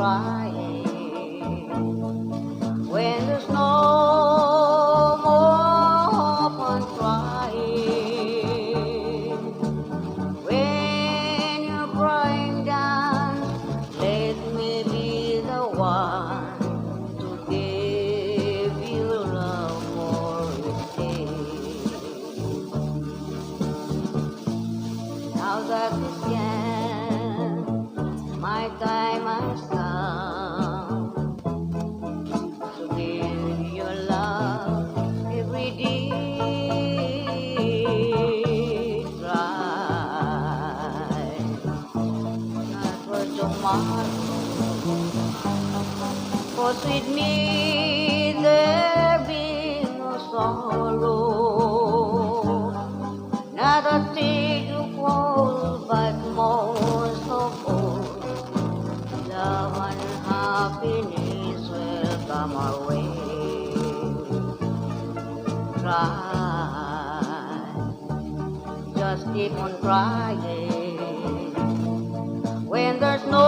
trying. When there's no more hope on trying, when you're crying down, let me be the one to give you love for each day. Now that it's end, my time has come to give you love every day. Try not for tomorrow, 'cause with me there be no sorrow, not a tear to fall, but most of all, love and happiness will come our way. Try, just keep on trying. When there's no